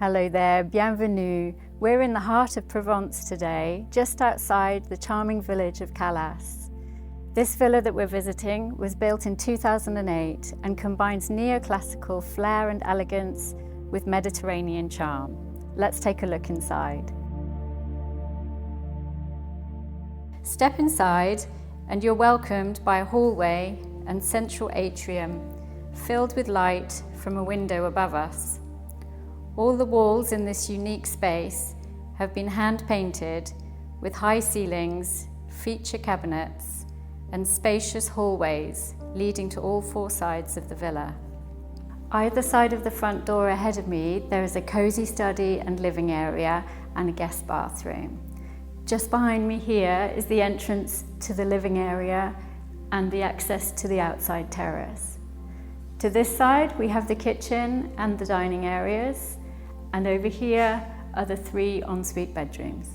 Hello there, bienvenue. We're in the heart of Provence today, just outside the charming village of Calas. This villa that we're visiting was built in 2008 and combines neoclassical flair and elegance with Mediterranean charm. Let's take a look inside. Step inside and you're welcomed by a hallway and central atrium filled with light from a window above us. All the walls in this unique space have been hand-painted with high ceilings, feature cabinets, and spacious hallways leading to all four sides of the villa. Either side of the front door ahead of me, there is a cozy study and living area and a guest bathroom. Just behind me here is the entrance to the living area and the access to the outside terrace. To this side, we have the kitchen and the dining areas. And over here are the 3 ensuite bedrooms.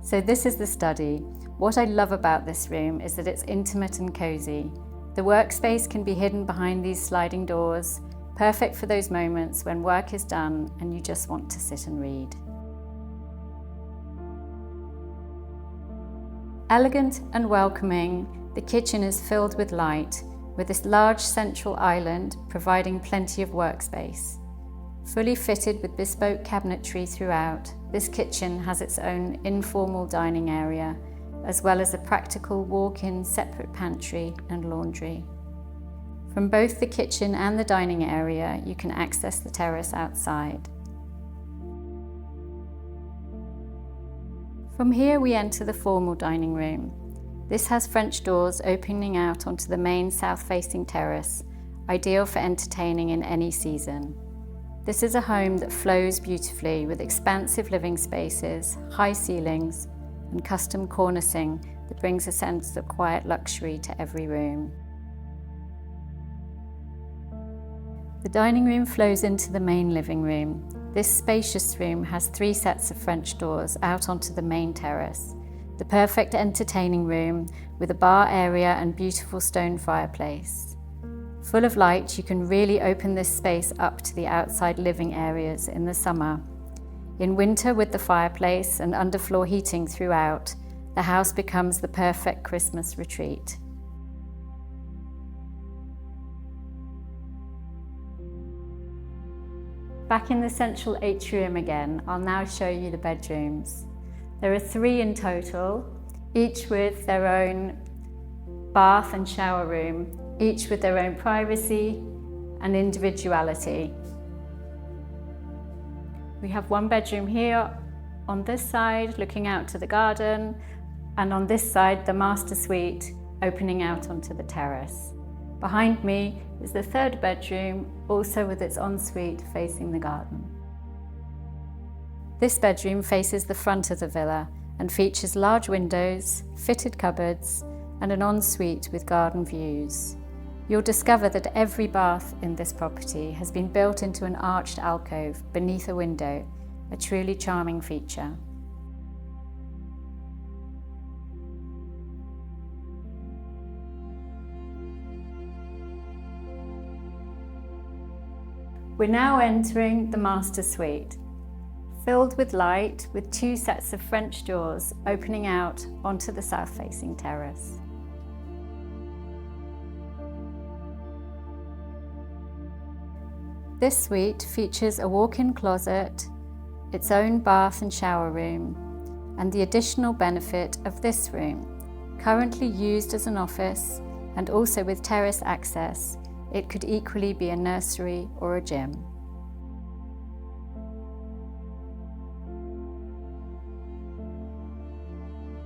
So this is the study. What I love about this room is that it's intimate and cozy. The workspace can be hidden behind these sliding doors, perfect for those moments when work is done and you just want to sit and read. Elegant and welcoming, the kitchen is filled with light, with this large central island providing plenty of workspace. Fully fitted with bespoke cabinetry throughout, this kitchen has its own informal dining area, as well as a practical walk-in separate pantry and laundry. From both the kitchen and the dining area, you can access the terrace outside. From here we enter the formal dining room. This has French doors opening out onto the main south-facing terrace, ideal for entertaining in any season. This is a home that flows beautifully with expansive living spaces, high ceilings, and custom cornicing that brings a sense of quiet luxury to every room. The dining room flows into the main living room. This spacious room has 3 sets of French doors out onto the main terrace. The perfect entertaining room with a bar area and beautiful stone fireplace. Full of light, you can really open this space up to the outside living areas in the summer. In winter, with the fireplace and underfloor heating throughout, the house becomes the perfect Christmas retreat. Back in the central atrium again, I'll now show you the bedrooms. There are 3 in total, each with their own bath and shower room, each with their own privacy and individuality. We have 1 bedroom here on this side, looking out to the garden, and on this side, the master suite, opening out onto the terrace. Behind me is the 3rd bedroom, also with its ensuite facing the garden. This bedroom faces the front of the villa and features large windows, fitted cupboards, and an ensuite with garden views. You'll discover that every bath in this property has been built into an arched alcove beneath a window, a truly charming feature. We're now entering the master suite. Filled with light, with 2 sets of French doors opening out onto the south-facing terrace. This suite features a walk-in closet, its own bath and shower room, and the additional benefit of this room, currently used as an office and also with terrace access, it could equally be a nursery or a gym.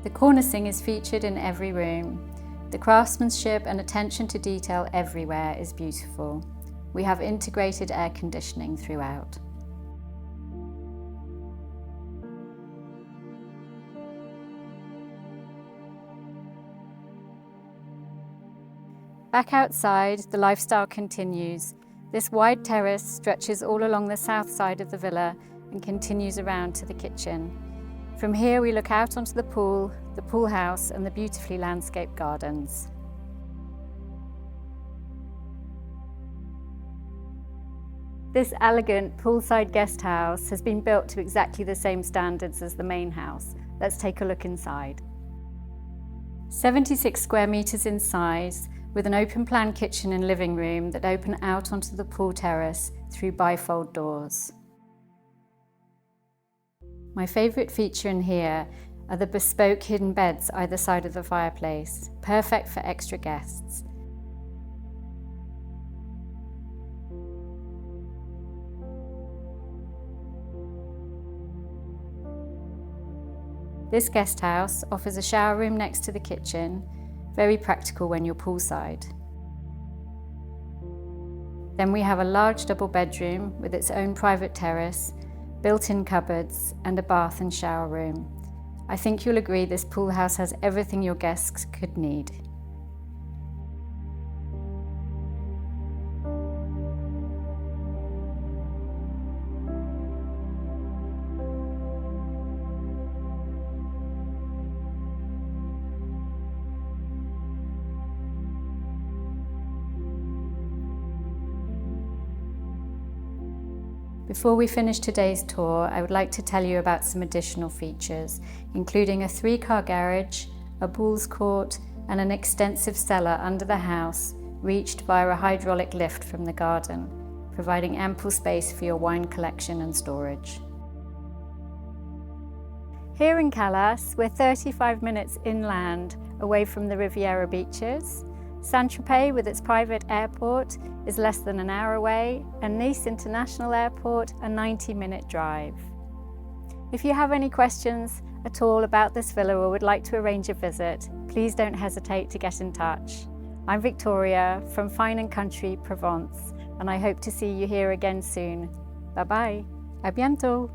The cornicing is featured in every room. The craftsmanship and attention to detail everywhere is beautiful. We have integrated air conditioning throughout. Back outside, the lifestyle continues. This wide terrace stretches all along the south side of the villa and continues around to the kitchen. From here we look out onto the pool house and the beautifully landscaped gardens. This elegant poolside guest house has been built to exactly the same standards as the main house. Let's take a look inside. 76 square metres in size, with an open plan kitchen and living room that open out onto the pool terrace through bifold doors. My favourite feature in here are the bespoke hidden beds either side of the fireplace, perfect for extra guests. This guest house offers a shower room next to the kitchen, very practical when you're poolside. Then we have a large double bedroom with its own private terrace, built-in cupboards and a bath and shower room. I think you'll agree this pool house has everything your guests could need. Before we finish today's tour, I would like to tell you about some additional features, including a 3-car garage, a bowls court, and an extensive cellar under the house, reached via a hydraulic lift from the garden, providing ample space for your wine collection and storage. Here in Calais, we're 35 minutes inland, away from the Riviera beaches. Saint-Tropez, with its private airport, is less than an hour away, and Nice International Airport a 90-minute drive. If you have any questions at all about this villa or would like to arrange a visit, please don't hesitate to get in touch. I'm Victoria from Fine & Country Provence, and I hope to see you here again soon. Bye bye. À bientôt.